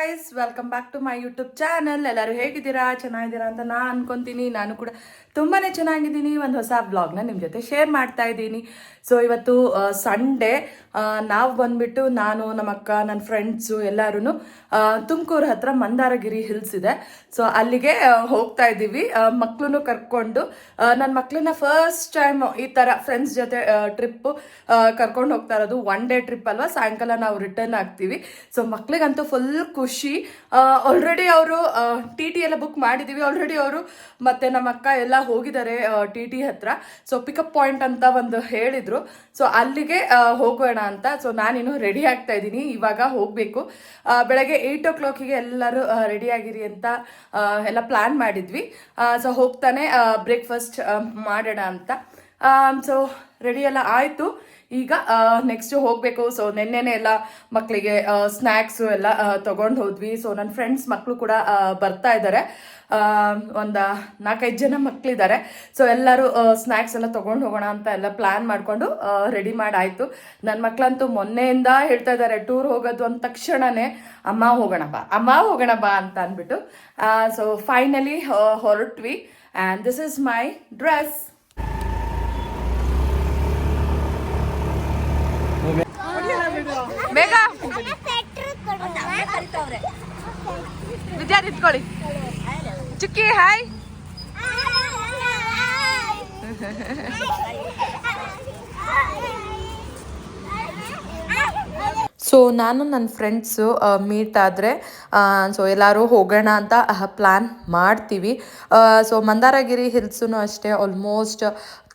Guys, welcome back to my YouTube channel. ಎಲ್ಲರೂ ಹೇಗಿದ್ದೀರಾ? ಚೆನ್ನಾಗಿದ್ದೀರಾ ಅಂತ ನಾನು ಅನ್ಕೊಂತೀನಿ. ನಾನು ಕೂಡ ತುಂಬಾ ಚೆನ್ನಾಗಿದ್ದೀನಿ. ಒಂದು ಹೊಸ ವ್ಲಾಗ್ನ ನಿಮ್ಮ ಜೊತೆ ಶೇರ್ ಮಾಡ್ತಾ ಇದ್ದೀನಿ. ಸೊ ಇವತ್ತು ಸಂಡೇ. ನಾವು ಬಂದ್ಬಿಟ್ಟು ನಾನು, ನಮ್ಮ ಅಕ್ಕ, ನನ್ನ ಫ್ರೆಂಡ್ಸು ಎಲ್ಲರೂ ತುಮಕೂರು ಹತ್ರ ಮಂದಾರಗಿರಿ ಹಿಲ್ಸ್ ಇದೆ. ಸೊ ಅಲ್ಲಿಗೆ ಹೋಗ್ತಾ ಇದ್ದೀವಿ. ಮಕ್ಕಳನ್ನು ಕರ್ಕೊಂಡು, ನನ್ನ ಮಕ್ಕಳನ್ನ ಫಸ್ಟ್ ಟೈಮ್ ಈ ಥರ ಫ್ರೆಂಡ್ಸ್ ಜೊತೆ ಟ್ರಿಪ್ಪು ಕರ್ಕೊಂಡು ಹೋಗ್ತಾ ಇರೋದು. ಒನ್ ಡೇ ಟ್ರಿಪ್ ಅಲ್ವಾ, ಸಾಯಂಕಾಲ ನಾವು ರಿಟರ್ನ್ ಆಗ್ತೀವಿ. ಸೊ ಮಕ್ಳಿಗಂತೂ ಫುಲ್ ಖುಷಿ. ಆಲ್ರೆಡಿ ಅವರು ಟಿ ಟಿ ಎಲ್ಲ ಬುಕ್ ಮಾಡಿದ್ದೀವಿ. ಆಲ್ರೆಡಿ ಅವರು ಮತ್ತು ನಮ್ಮ ಅಕ್ಕ ಎಲ್ಲ ಹೋಗಿದ್ದಾರೆ ಟಿ ಟಿ ಹತ್ರ. ಸೊ ಪಿಕಪ್ ಪಾಯಿಂಟ್ ಅಂತ ಒಂದು ಹೇಳಿದರು. ಸೊ ಅಲ್ಲಿಗೆ ಹೋಗೋಣ ಅಂತ. ಸೊ ನಾನಿನ್ನು ರೆಡಿ ಆಗ್ತಾ ಇದ್ದೀನಿ, ಇವಾಗ ಹೋಗಬೇಕು. ಬೆಳಗ್ಗೆ 8 o'clock ಎಲ್ಲರೂ ರೆಡಿ ಆಗಿರಿ ಅಂತ ಎಲ್ಲ ಪ್ಲ್ಯಾನ್ ಮಾಡಿದ್ವಿ. ಸೊ ಹೋಗ್ತಾನೆ ಬ್ರೇಕ್ಫಾಸ್ಟ್ ಮಾಡೋಣ ಅಂತ. ಸೊ ರೆಡಿ ಎಲ್ಲ ಆಯಿತು. ಈಗ ನೆಕ್ಸ್ಟ್ ಹೋಗಬೇಕು. ಸೊ ನೆನ್ನೆನೆ ಎಲ್ಲ ಮಕ್ಕಳಿಗೆ ಸ್ನ್ಯಾಕ್ಸು ಎಲ್ಲ ತೊಗೊಂಡು ಹೋದ್ವಿ. ಸೊ ನನ್ನ ಫ್ರೆಂಡ್ಸ್ ಮಕ್ಕಳು ಕೂಡ ಬರ್ತಾ ಇದ್ದಾರೆ. ಒಂದು 4-5 ಜನ ಮಕ್ಕಳಿದ್ದಾರೆ. ಸೊ ಎಲ್ಲರೂ ಸ್ನ್ಯಾಕ್ಸ್ ಎಲ್ಲ ತೊಗೊಂಡು ಹೋಗೋಣ ಅಂತ ಎಲ್ಲ ಪ್ಲ್ಯಾನ್ ಮಾಡಿಕೊಂಡು ರೆಡಿ ಮಾಡಾಯಿತು. ನನ್ನ ಮಕ್ಕಳಂತೂ ಮೊನ್ನೆಯಿಂದ ಹೇಳ್ತಾ ಇದ್ದಾರೆ, ಟೂರ್ ಹೋಗೋದು ಅಂದ ತಕ್ಷಣವೇ ಅಮ್ಮ ಹೋಗೋಣ ಬಾ, ಅಮ್ಮ ಹೋಗೋಣ ಬಾ ಅಂತ ಅಂದ್ಬಿಟ್ಟು. ಸೊ ಫೈನಲಿ ಹೊರಟ್ವಿ. And this is my dress. ಬೇಗ ವಿದ್ಯಾ ನಿಂತ್ಕೊಳ್ಳಿ. ಚುಕ್ಕಿ ಹಾಯ್. ಸೊ ನಾನು ನನ್ನ ಫ್ರೆಂಡ್ಸು ಮೀಟ್ ಆದರೆ ಸೊ ಎಲ್ಲರೂ ಹೋಗೋಣ ಅಂತ ಪ್ಲ್ಯಾನ್ ಮಾಡ್ತೀವಿ. ಸೊ ಮಂದಾರಗಿರಿ ಹಿಲ್ಸೂ ಅಷ್ಟೇ ಆಲ್ಮೋಸ್ಟ್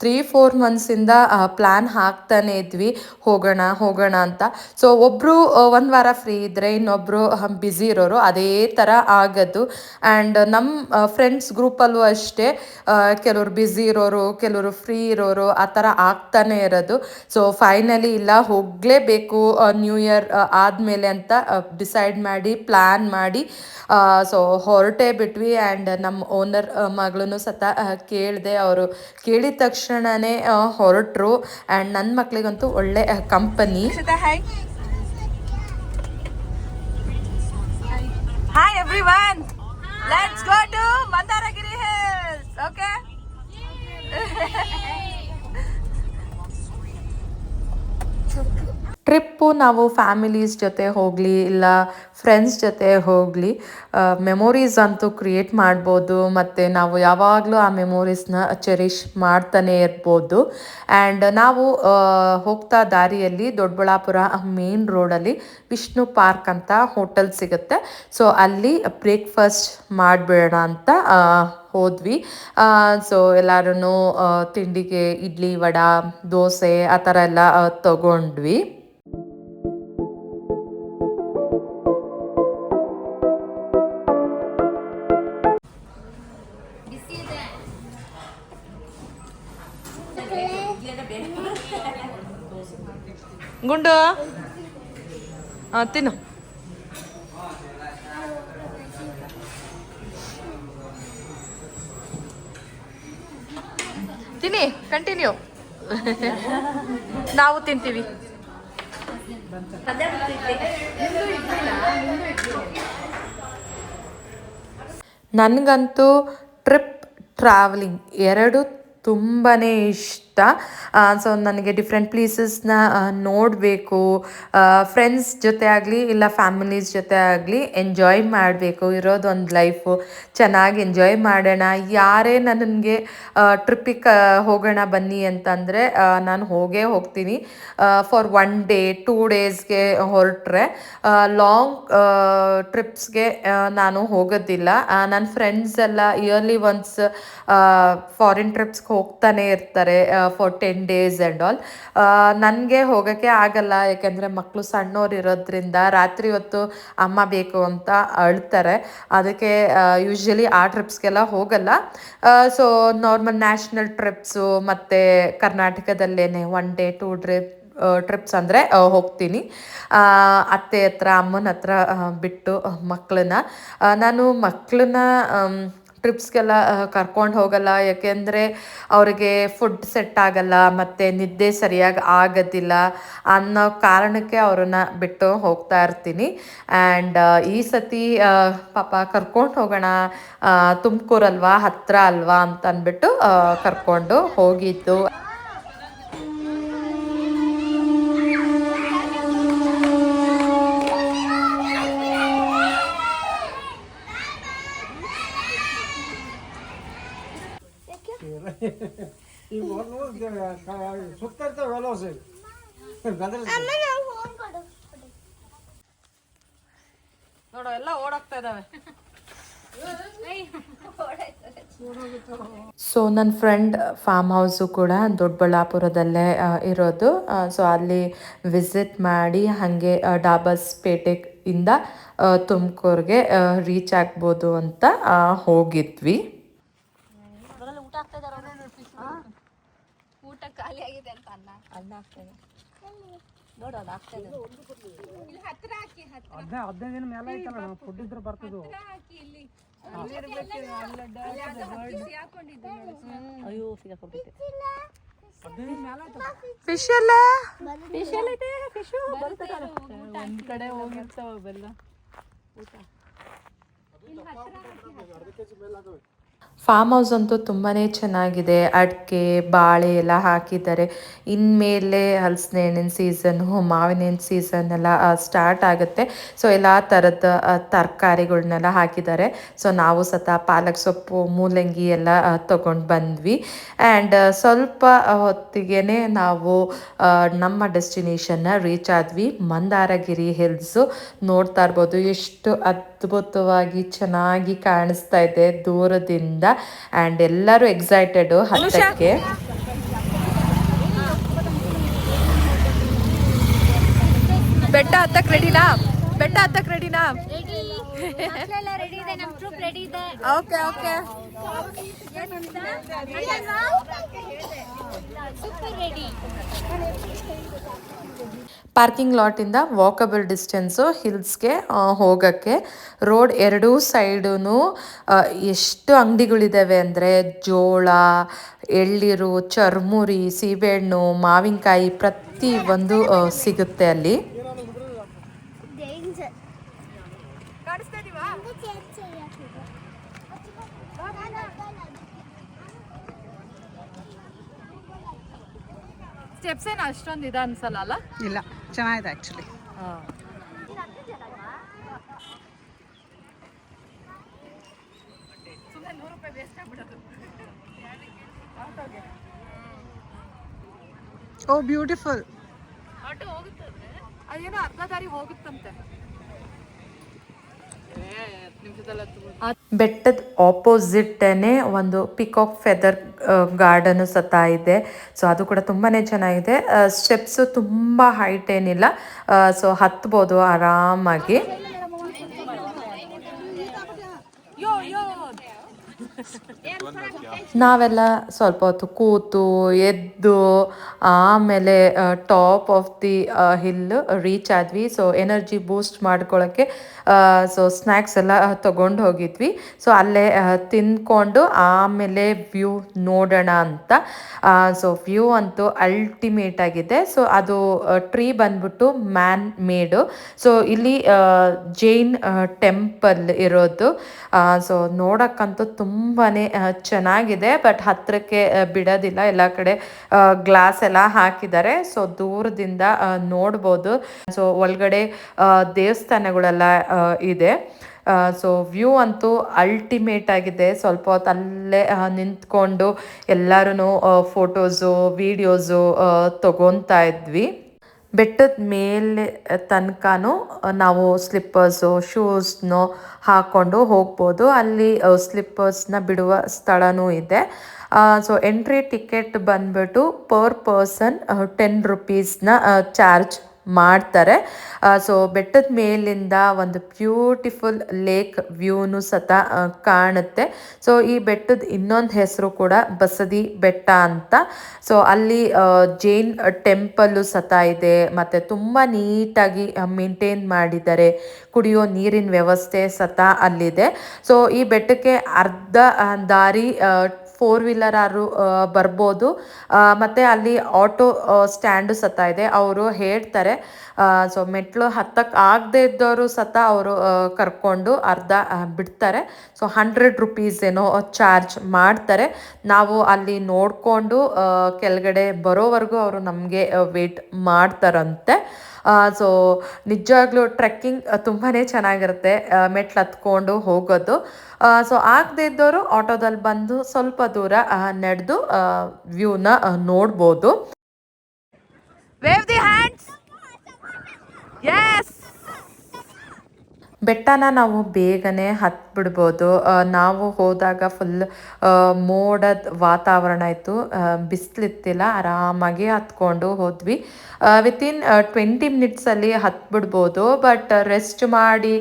3-4 ಮಂತ್ಸಿಂದ ಪ್ಲ್ಯಾನ್ ಹಾಕ್ತಾನೆ ಇದ್ವಿ, ಹೋಗೋಣ ಹೋಗೋಣ ಅಂತ. ಸೊ ಒಬ್ಬರು 1 ವಾರ ಫ್ರೀ ಇದ್ದರೆ ಇನ್ನೊಬ್ಬರು ಬ್ಯುಸಿ ಇರೋರು, ಅದೇ ಥರ ಆಗೋದು. ಆ್ಯಂಡ್ ನಮ್ಮ ಫ್ರೆಂಡ್ಸ್ ಗ್ರೂಪಲ್ಲೂ ಅಷ್ಟೇ ಕೆಲವರು ಬ್ಯುಸಿ ಇರೋರು, ಕೆಲವರು ಫ್ರೀ ಇರೋರು, ಆ ಥರ ಆಗ್ತಾನೆ ಇರೋದು. ಸೊ ಫೈನಲಿ ಇಲ್ಲ, ಹೋಗಲೇಬೇಕು ನ್ಯೂ ಇಯರ್ ಆದಮೇಲೆ ಅಂತ ಡಿಸೈಡ್ ಮಾಡಿ ಪ್ಲ್ಯಾನ್ ಮಾಡಿ ಸೊ ಹೊರಟೇ ಬಿಟ್ವಿ. ಆ್ಯಂಡ್ ನಮ್ಮ ಓನರ್ ಮಗಳೂ ಸತ ಕೇಳಿದೆ. ಅವರು ಕೇಳಿದ ತಕ್ಷಣನೇ ಹೊರಟರು. ಆ್ಯಂಡ್ ನನ್ನ ಮಕ್ಳಿಗಂತೂ ಒಳ್ಳೆ company. Hi everyone, let's go to Mandaragiri hills. Okay, trip ನಾವು ಫ್ಯಾಮಿಲೀಸ್ ಜೊತೆ ಹೋಗಲಿ ಇಲ್ಲ ಫ್ರೆಂಡ್ಸ್ ಜೊತೆ ಹೋಗಲಿ, ಮೆಮೊರೀಸ್ ಅಂತೂ ಕ್ರಿಯೇಟ್ ಮಾಡ್ಬೋದು. ಮತ್ತು ನಾವು ಯಾವಾಗಲೂ ಆ ಮೆಮೊರೀಸ್ನ ಚೆರಿಷ್ ಮಾಡ್ತಾನೆ ಇರ್ಬೋದು. ಆ್ಯಂಡ್ ನಾವು ಹೋಗ್ತಾ ದಾರಿಯಲ್ಲಿ ದೊಡ್ಡಬಳ್ಳಾಪುರ ಮೇನ್ ರೋಡಲ್ಲಿ ವಿಷ್ಣು ಪಾರ್ಕ್ ಅಂತ ಹೋಟೆಲ್ ಸಿಗುತ್ತೆ. ಸೊ ಅಲ್ಲಿ ಬ್ರೇಕ್ಫಾಸ್ಟ್ ಮಾಡಿಬಿಡೋಣ ಅಂತ ಹೋದ್ವಿ. ಸೊ ಎಲ್ಲರೂ ತಿಂಡಿಗೆ ಇಡ್ಲಿ, ವಡೆ, ದೋಸೆ ಆ ಥರ ಎಲ್ಲ ತಗೊಂಡ್ವಿ. ಗುಂಡು ತಿನ್ನು. ತಿನ್ನಿ, ಕಂಟಿನ್ಯೂ. ನಾವು ತಿಂತೀವಿ. ನನಗಂತೂ ಟ್ರಿಪ್, ಟ್ರಾವೆಲಿಂಗ್ ಎರಡು ತುಂಬಾ ಇಷ್ಟ. ಸೊ ನನಗೆ ಡಿಫ್ರೆಂಟ್ ಪ್ಲೇಸಸ್ನ ನೋಡಬೇಕು, ಫ್ರೆಂಡ್ಸ್ ಜೊತೆ ಆಗಲಿ ಇಲ್ಲ ಫ್ಯಾಮಿಲೀಸ್ ಜೊತೆ ಆಗಲಿ ಎಂಜಾಯ್ ಮಾಡಬೇಕು. ಇರೋದೊಂದು ಲೈಫು, ಚೆನ್ನಾಗಿ ಎಂಜಾಯ್ ಮಾಡೋಣ. ಯಾರೇ ನನಗೆ ಟ್ರಿಪ್ಪಿಗೆ ಹೋಗೋಣ ಬನ್ನಿ ಅಂತಂದರೆ ನಾನು ಹೋಗ್ತೀನಿ. ಫಾರ್ 1 day 2 daysಗೆ ಹೊರಟ್ರೆ, ಲಾಂಗ್ ಟ್ರಿಪ್ಸ್ಗೆ ನಾನು ಹೋಗೋದಿಲ್ಲ. ನನ್ನ ಫ್ರೆಂಡ್ಸ್ ಎಲ್ಲ ಇಯರ್ಲಿ ಒನ್ಸ್ ಫಾರಿನ್ ಟ್ರಿಪ್ಸ್ಗೆ ಹೋಗ್ತಾನೆ ಇರ್ತಾರೆ ಫಾರ್ 10 days ಆ್ಯಂಡ್ ಆಲ್. ನನಗೆ ಹೋಗೋಕ್ಕೆ ಆಗಲ್ಲ, ಯಾಕೆಂದರೆ ಮಕ್ಕಳು ಸಣ್ಣವ್ರು ಇರೋದ್ರಿಂದ ರಾತ್ರಿ ಹೊತ್ತು ಅಮ್ಮ ಬೇಕು ಅಂತ ಅಳ್ತಾರೆ. ಅದಕ್ಕೆ ಯೂಶ್ವಲಿ ಆ ಟ್ರಿಪ್ಸ್ಗೆಲ್ಲ ಹೋಗಲ್ಲ. ಸೊ ನಾರ್ಮಲ್ ನ್ಯಾಷನಲ್ ಟ್ರಿಪ್ಸು ಮತ್ತು ಕರ್ನಾಟಕದಲ್ಲೇ 1 day 2 ಟ್ರಿಪ್ಸ್ ಅಂದರೆ ಹೋಗ್ತೀನಿ. ಅತ್ತೆ ಹತ್ರ, ಅಮ್ಮನ ಹತ್ರ ಬಿಟ್ಟು ಮಕ್ಕಳನ್ನ. ನಾನು ಮಕ್ಕಳನ್ನ ಟ್ರಿಪ್ಸ್ಗೆಲ್ಲ ಕರ್ಕೊಂಡು ಹೋಗಲ್ಲ, ಯಾಕೆಂದರೆ ಅವರಿಗೆ ಫುಡ್ ಸೆಟ್ ಆಗಲ್ಲ ಮತ್ತು ನಿದ್ದೆ ಸರಿಯಾಗಿ ಆಗೋದಿಲ್ಲ ಅನ್ನೋ ಕಾರಣಕ್ಕೆ ಅವ್ರನ್ನ ಬಿಟ್ಟು ಹೋಗ್ತಾ ಇರ್ತೀನಿ. ಆ್ಯಂಡ್ ಈ ಸತಿ ಪಾಪ ಕರ್ಕೊಂಡು ಹೋಗೋಣ, ತುಮಕೂರಲ್ವಾ, ಹತ್ತಿರ ಅಲ್ವಾ ಅಂತ ಅಂದ್ಬಿಟ್ಟು ಕರ್ಕೊಂಡು ಹೋಗಿದ್ದು. ನೋಡು ಎಲ್ಲ ಓಡೋಗ್ತಾ ಇದಾವೆ. ಸೊ ನನ್ನ ಫ್ರೆಂಡ್ ಫಾರ್ಮ್ ಹೌಸು ಕೂಡ ದೊಡ್ಡಬಳ್ಳಾಪುರದಲ್ಲೇ ಇರೋದು. ಸೊ ಅಲ್ಲಿ ವಿಸಿಟ್ ಮಾಡಿ ಹಾಗೆ ಡಾಬಸ್ಪೇಟೆಯಿಂದ ತುಮಕೂರಿಗೆ ರೀಚ್ ಆಗ್ಬೋದು ಅಂತ ಹೋಗಿದ್ವಿ. ಊಟ ಖಾಲಿ ಆಗಿದೆ ಅಂತ ಅನ್ನ ಆಗ್ತದೆ ನೋಡು, ಅದು ಆಗ್ತದೆ. ಇಲ್ಲಿ ಹತ್ರ ಹಾಕಿ, 15 ದಿನ ಮೇಲೆ ಆಯ್ತಲ್ಲ, ನಾವು ಫುಡ್ ಇದ್ರೆ ಬರ್ತದೆ. ಹಾಕಿ ಇಲ್ಲಿ ಅಯ್ಯೋ ಸಿಗಾಕೊಂಡ್ಬಿಟ್ಟೆ. ಫಿಶ್ ಎಲ್ಲ ಒಂದ್ ಕಡೆ ಹೋಗಿರ್ತಾವ ಬೆಲ್ಲ ಊಟ. ಫಾರ್ಮ್ ಹೌಸ್ ಅಂತೂ ತುಂಬಾ ಚೆನ್ನಾಗಿದೆ. ಅಡಿಕೆ ಬಾಳೆ ಎಲ್ಲ ಹಾಕಿದ್ದಾರೆ. ಇನ್ಮೇಲೆ ಹಲಸಿನ ಹಣ್ಣಿನ ಸೀಸನ್ನು, ಮಾವಿನ ಹಣ್ಣಿನ ಸೀಸನ್ ಎಲ್ಲ ಸ್ಟಾರ್ಟ್ ಆಗುತ್ತೆ. ಸೊ ಎಲ್ಲ ಥರದ ತರಕಾರಿಗಳ್ನೆಲ್ಲ ಹಾಕಿದ್ದಾರೆ. ಸೊ ನಾವು ಸತ ಪಾಲಕ್ ಸೊಪ್ಪು, ಮೂಲಂಗಿ ಎಲ್ಲ ತೊಗೊಂಡು ಬಂದ್ವಿ. ಆ್ಯಂಡ್ ಸ್ವಲ್ಪ ಹೊತ್ತಿಗೆ ನಾವು ನಮ್ಮ ಡೆಸ್ಟಿನೇಷನ್ನ ರೀಚ್ ಆದ್ವಿ. ಮಂದಾರಗಿರಿ ಹಿಲ್ಸು ನೋಡ್ತಾ ಇರ್ಬೋದು, ಎಷ್ಟು ಅದ್ಭುತವಾಗಿ ಚೆನ್ನಾಗಿ ಕಾಣಿಸ್ತಾ ಇದೆ ದೂರದಿಂದ. ಆ್ಯಂಡ್ ಎಲ್ಲರೂ ಎಕ್ಸೈಟೆಡ್ ಹತ್ತಕ್ಕೆ. ಬೆಟ್ಟ ಹತ್ತಕ್ಕೆ ರೆಡಿನಾ? ಬೆಟ್ಟ ಹತ್ತಕ್ಕೆ ರೆಡಿನಾ? Okay okay. ಪಾರ್ಕಿಂಗ್ ಲಾಟಿಂದ ವಾಕಬಲ್ ಡಿಸ್ಟೆನ್ಸು ಹಿಲ್ಸ್ಗೆ ಹೋಗೋಕ್ಕೆ. ರೋಡ್ ಎರಡೂ ಸೈಡೂ ಎಷ್ಟು ಅಂಗಡಿಗಳಿದ್ದಾವೆ ಅಂದರೆ ಜೋಳ, ಎಳ್ನೀರು, ಚರ್ಮುರಿ, ಸೀಬೆಹಣ್ಣು, ಮಾವಿನಕಾಯಿ ಪ್ರತಿ ಒಂದು ಸಿಗುತ್ತೆ ಅಲ್ಲಿ. ಸ್ಟೆಪ್ಸ್ ಏನು ಅಷ್ಟೊಂದು ಇದೆ ಅನ್ಸಲ್ಲ ಅಲ್ಲ? ಇಲ್ಲ, ಚೆನ್ನಾಗಿದೆ ಆ್ಯಕ್ಚುಲಿ. ಸುಮ್ಮನೆ 100 ರೂಪಾಯಿ ವೇಸ್ಟ್ ಆಗ್ಬಿಡೋದು. ಓ ಬ್ಯೂಟಿಫುಲ್. ಆಟೋ ಹೋಗುತ್ತಂತೆ, ಅದೇನೋ ಅರ್ಧ ದಾರಿ ಹೋಗುತ್ತಂತೆ. ಬೆಟ್ಟದ ಆಪೋಸಿಟ್ಟೇ ಒಂದು ಪಿಕಾಕ್ ಫೆದರ್ ಗಾರ್ಡನು ಸತ ಇದೆ. ಸೊ ಅದು ಕೂಡ ತುಂಬಾ ಚೆನ್ನಾಗಿದೆ. ಸ್ಟೆಪ್ಸು ತುಂಬ ಹೈಟ್ ಏನಿಲ್ಲ, ಸೊ ಹತ್ಬೋದು ಆರಾಮಾಗಿ. ನಾವೆಲ್ಲ ಸ್ವಲ್ಪ ಹೊತ್ತು ಕೂತು ಎದ್ದು ಆಮೇಲೆ top of the hill reach ಆದ್ವಿ. ಸೊ ಎನರ್ಜಿ ಬೂಸ್ಟ್ ಮಾಡ್ಕೊಳ್ಳೋಕ್ಕೆ ಸೊ ಸ್ನ್ಯಾಕ್ಸ್ ಎಲ್ಲ ತೊಗೊಂಡು ಹೋಗಿದ್ವಿ. ಸೊ ಅಲ್ಲೇ ತಿಂದ್ಕೊಂಡು ಆಮೇಲೆ ವ್ಯೂ ನೋಡೋಣ ಅಂತ. ಸೊ ವ್ಯೂ ಅಂತೂ ಅಲ್ಟಿಮೇಟ್ ಆಗಿದೆ. ಸೊ ಅದು ಟ್ರೀ ಬಂದ್ಬಿಟ್ಟು ಮ್ಯಾನ್ ಮೇಡು. ಸೊ ಇಲ್ಲಿ ಜೈನ್ ಟೆಂಪಲ್ ಇರೋದು. ಸೊ ನೋಡೋಕ್ಕಂತೂ ತುಂಬಾ ಚೆನ್ನಾಗಿದೆ. ಬಟ್ ಹತ್ತಿರಕ್ಕೆ ಬಿಡೋದಿಲ್ಲ, ಎಲ್ಲ ಕಡೆ ಗ್ಲಾಸ್ ಎಲ್ಲ ಹಾಕಿದ್ದಾರೆ. ಸೊ ದೂರದಿಂದ ನೋಡ್ಬೋದು. ಸೊ ಒಳಗಡೆ ದೇವಸ್ಥಾನಗಳೆಲ್ಲ ಇದೆ. ಸೊ ವ್ಯೂ ಅಂತೂ ಅಲ್ಟಿಮೇಟ್ ಆಗಿದೆ. ಸ್ವಲ್ಪ ಹೊತ್ತು ಅಲ್ಲೇ ನಿಂತ್ಕೊಂಡು ಎಲ್ಲರೂ ಫೋಟೋಸು ವೀಡಿಯೋಸು ತಗೊತಾ ಇದ್ವಿ. ಬೆಟ್ಟದ ಮೇಲೆ ತನಕನೂ ನಾವು ಸ್ಲಿಪ್ಪರ್ಸು ಶೂಸ್ನೋ ಹಾಕ್ಕೊಂಡು ಹೋಗ್ಬೋದು. ಅಲ್ಲಿ ಸ್ಲಿಪ್ಪರ್ಸ್ನ ಬಿಡುವ ಸ್ಥಳನೂ ಇದೆ. ಸೊ ಎಂಟ್ರಿ ಟಿಕೆಟ್ ಬಂದ್ಬಿಟ್ಟು ಪರ್ ಪರ್ಸನ್ 10 ರೂಪೀಸ್ನ ಚಾರ್ಜ್ ಮಾಡ್ತಾರೆ. ಸೊ ಬೆಟ್ಟದ ಮೇಲಿಂದ ಒಂದು ಬ್ಯೂಟಿಫುಲ್ ಲೇಕ್ ವ್ಯೂನು ಸತ ಕಾಣುತ್ತೆ. ಸೊ ಈ ಬೆಟ್ಟದ ಇನ್ನೊಂದು ಹೆಸರು ಕೂಡ ಬಸದಿ ಬೆಟ್ಟ ಅಂತ. ಸೊ ಅಲ್ಲಿ ಜೈನ್ ಟೆಂಪಲ್ಲು ಸತ ಇದೆ, ಮತ್ತು ತುಂಬ ನೀಟಾಗಿ ಮೇಂಟೈನ್ ಮಾಡಿದ್ದಾರೆ. ಕುಡಿಯೋ ನೀರಿನ ವ್ಯವಸ್ಥೆ ಸತ ಅಲ್ಲಿದೆ. ಸೊ ಈ ಬೆಟ್ಟಕ್ಕೆ ಅರ್ಧ ದಾರಿ 4 ವೀಲರ್ ಆರು ಬರ್ಬೋದು. ಮತ್ತು ಅಲ್ಲಿ ಆಟೋ ಸ್ಟ್ಯಾಂಡು ಸತ ಇದೆ. ಅವರು ಹೇಳ್ತಾರೆ, ಸೊ ಮೆಟ್ಲು ಹತ್ತಕ್ಕೆ ಆಗದೆ ಇದ್ದವರು ಸತ ಅವರು ಕರ್ಕೊಂಡು ಅರ್ಧ ಬಿಡ್ತಾರೆ. ಸೊ 100 ರುಪೀಸ್ ಏನೋ ಚಾರ್ಜ್ ಮಾಡ್ತಾರೆ. ನಾವು ಅಲ್ಲಿ ನೋಡಿಕೊಂಡು ಕೆಳಗಡೆ ಬರೋವರೆಗೂ ಅವರು ನಮಗೆ ವೇಟ್ ಮಾಡ್ತಾರಂತೆ. ಸೊ ನಿಜವಾಗ್ಲೂ ಟ್ರೆಕ್ಕಿಂಗ್ ತುಂಬಾ ಚೆನ್ನಾಗಿರುತ್ತೆ, ಮೆಟ್ಲು ಹತ್ಕೊಂಡು ಹೋಗೋದು. ಸೊ ಆಗದೆ ಇದ್ದವರು ಆಟೋದಲ್ಲಿ ಬಂದು ಸ್ವಲ್ಪ ದೂರ ನಡೆದು ವ್ಯೂನ ನೋಡ್ಬೋದು. Wave the hands. ಯೆಸ್. ಬೆಟ್ಟನ ನಾವು ಬೇಗನೆ ಹತ್ಬಿಡ್ಬೋದು. ನಾವು ಹೋದಾಗ ಫುಲ್ ಮೋಡದ ವಾತಾವರಣ ಇತ್ತು, ಬಿಸಿಲಿತ್ತಿಲ್ಲ, ಆರಾಮಾಗಿ ಹತ್ಕೊಂಡು ಹೋದ್ವಿ. ವಿತಿನ್ 20 ಮಿನಿಟ್ಸಲ್ಲಿ ಹತ್ಬಿಡ್ಬೋದು. ಬಟ್ ರೆಸ್ಟ್ ಮಾಡಿ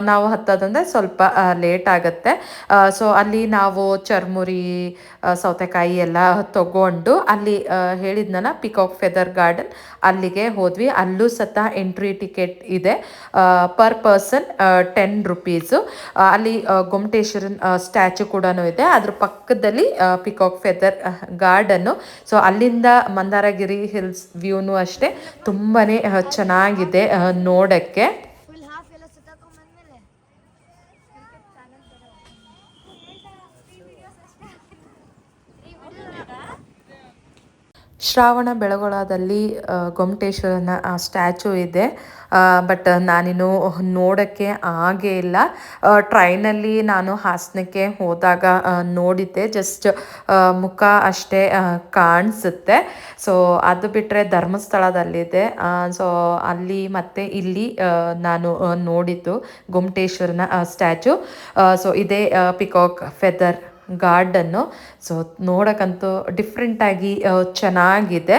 ನಾವು ಹತ್ತೋದಂದರೆ ಸ್ವಲ್ಪ ಲೇಟ್ ಆಗುತ್ತೆ. ಸೊ ಅಲ್ಲಿ ನಾವು ಚರ್ಮುರಿ, ಸೌತೆಕಾಯಿ ಎಲ್ಲ ತಗೊಂಡು ಅಲ್ಲಿ ಹೇಳಿದ್ನಲ್ಲ ಪಿಕಾಕ್ ಫೆದರ್ ಗಾರ್ಡನ್, ಅಲ್ಲಿಗೆ ಹೋದ್ವಿ. ಅಲ್ಲೂ ಸತ ಎಂಟ್ರಿ ಟಿಕೆಟ್ ಇದೆ, ಪರ್ ಪರ್ಸನ್ 10 ರುಪೀಸು. ಅಲ್ಲಿ ಗೊಮ್ಮಟೇಶ್ವರನ್ ಸ್ಟ್ಯಾಚು ಕೂಡ ಇದೆ, ಅದ್ರ ಪಕ್ಕದಲ್ಲಿ ಪಿಕಾಕ್ ಫೆದರ್ ಗಾರ್ಡನ್ನು. ಸೊ ಅಲ್ಲಿಂದ ಮಂದಾರಗಿರಿ ಹಿಲ್ಸ್ ವ್ಯೂನು ಅಷ್ಟೇ ತುಂಬಾ ಚೆನ್ನಾಗಿದೆ ನೋಡೋಕ್ಕೆ. ಶ್ರಾವಣ ಬೆಳಗೊಳದಲ್ಲಿ ಗೊಮ್ಮಟೇಶ್ವರನ ಸ್ಟ್ಯಾಚು ಇದೆ. ಬಟ್ ನಾನಿನ್ನು ನೋಡೋಕ್ಕೆ ಆಗೇ ಇಲ್ಲ. ಟ್ರೈನಲ್ಲಿ ನಾನು ಹಾಸನಕ್ಕೆ ಹೋದಾಗ ನೋಡಿದ್ದೆ, ಜಸ್ಟ್ ಮುಖ ಅಷ್ಟೇ ಕಾಣಿಸುತ್ತೆ. ಸೊ ಅದು ಬಿಟ್ಟರೆ ಧರ್ಮಸ್ಥಳದಲ್ಲಿದೆ. ಸೊ ಅಲ್ಲಿ ಮತ್ತು ಇಲ್ಲಿ ನಾನು ನೋಡಿದ್ದು ಗೊಮ್ಮಟೇಶ್ವರನ ಸ್ಟ್ಯಾಚು. ಸೊ ಇದೇ ಪಿಕಾಕ್ ಫೆದರ್ ಗಾರ್ಡನ್ನು. ಸೊ ನೋಡೋಕ್ಕಂತೂ ಡಿಫ್ರೆಂಟಾಗಿ ಚೆನ್ನಾಗಿದೆ.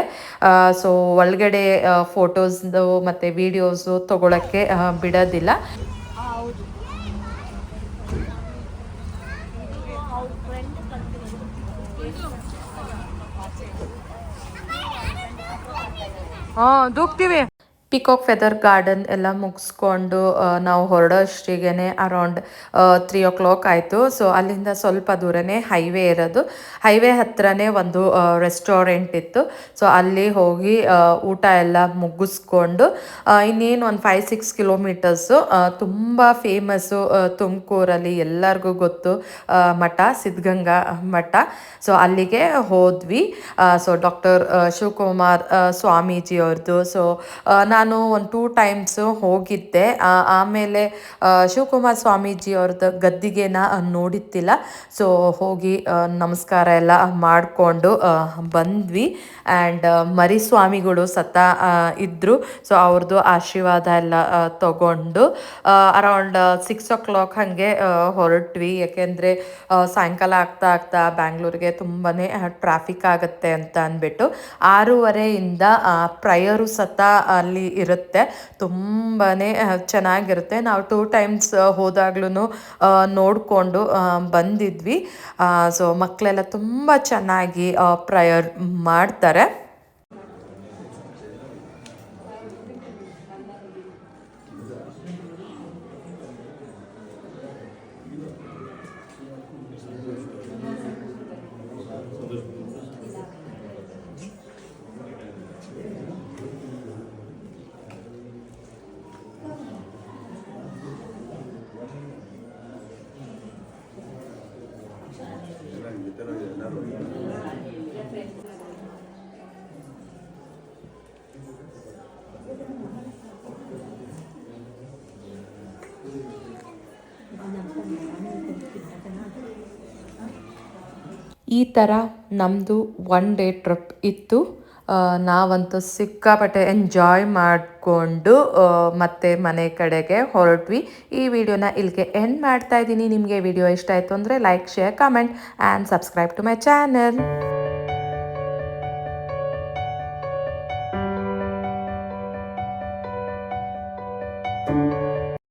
ಸೊ ಒಳಗಡೆ ಫೋಟೋಸ್ದು ಮತ್ತು ವೀಡಿಯೋಸು ತೊಗೊಳಕ್ಕೆ ಬಿಡೋದಿಲ್ಲ. ದೂಕ್ತೀವಿ. ಪಿಕಾಕ್ ಫೆದರ್ ಗಾರ್ಡನ್ ಎಲ್ಲ ಮುಗಿಸ್ಕೊಂಡು ನಾವು ಹೊರಡೋಷ್ಟಿಗೆ ಅರೌಂಡ್ 3 o'clock ಆಯಿತು. ಸೊ ಅಲ್ಲಿಂದ ಸ್ವಲ್ಪ ದೂರನೇ ಹೈವೇ ಇರೋದು. ಹೈವೇ ಹತ್ರನೇ ಒಂದು ರೆಸ್ಟೋರೆಂಟ್ ಇತ್ತು. ಸೊ ಅಲ್ಲಿ ಹೋಗಿ ಊಟ ಎಲ್ಲ ಮುಗಿಸ್ಕೊಂಡು ಇನ್ನೇನು ಒಂದು 5-6 ಕಿಲೋಮೀಟರ್ಸು ತುಂಬ ಫೇಮಸ್ಸು ತುಮಕೂರಲ್ಲಿ ಎಲ್ಲರಿಗೂ ಗೊತ್ತು, ಮಠ ಸಿದ್ಧಗಂಗಾ ಮಠ. ಸೊ ಅಲ್ಲಿಗೆ ಹೋದ್ವಿ. ಸೊ ಡಾಕ್ಟರ್ ಶಿವಕುಮಾರ್ ಸ್ವಾಮೀಜಿಯವ್ರದ್ದು. ಸೊ ನಾನು ಒಂದು 2 times ಹೋಗಿದ್ದೆ. ಆಮೇಲೆ ಶಿವಕುಮಾರ್ ಸ್ವಾಮೀಜಿ ಅವ್ರದ್ದು ಗದ್ದಿಗೆನ ನೋಡಿದ್ದಿಲ್ಲ. ಸೊ ಹೋಗಿ ನಮಸ್ಕಾರ ಎಲ್ಲ ಮಾಡಿಕೊಂಡು ಬಂದ್ವಿ. ಆ್ಯಂಡ್ ಮರಿ ಸ್ವಾಮಿಗಳು ಸತ ಇದ್ದರು. ಸೊ ಅವ್ರದ್ದು ಆಶೀರ್ವಾದ ಎಲ್ಲ ತಗೊಂಡು ಅರೌಂಡ್ 6 o'clock ಹಾಗೆ ಹೊರಟ್ವಿ. ಯಾಕೆಂದರೆ ಸಾಯಂಕಾಲ ಆಗ್ತಾ ಬ್ಯಾಂಗ್ಳೂರಿಗೆ ತುಂಬಾ ಟ್ರಾಫಿಕ್ ಆಗುತ್ತೆ ಅಂತ ಅಂದ್ಬಿಟ್ಟು 6:30 ಪ್ರಯರು ಸತ ಅಲ್ಲಿ ಇರುತ್ತೆ. ತುಂಬಾ ಚೆನ್ನಾಗಿರುತ್ತೆ. ನಾವು 2 times ಹೋದಾಗ್ಲೂ ನೋಡಿಕೊಂಡು ಬಂದಿದ್ವಿ. ಸೊ ಮಕ್ಕಳೆಲ್ಲ ತುಂಬ ಚೆನ್ನಾಗಿ ಪ್ರಯರ್ ಮಾಡ್ತಾರೆ. ಈ ಥರ ನಮ್ಮದು 1 day ಟ್ರಿಪ್ ಇತ್ತು. ನಾವಂತೂ ಸಿಕ್ಕಾಪಟ್ಟೆ ಎಂಜಾಯ್ ಮಾಡಿಕೊಂಡು ಮತ್ತೆ ಮನೆ ಕಡೆಗೆ ಹೊರಟ್ವಿ. ಈ ವಿಡಿಯೋನ ಇಲ್ಲಿಗೆ ಎಂಡ್ ಮಾಡ್ತಾ ಇದ್ದೀನಿ. ನಿಮಗೆ ವಿಡಿಯೋ ಇಷ್ಟ ಆಯಿತು ಅಂದರೆ like, share, comment and subscribe to my channel.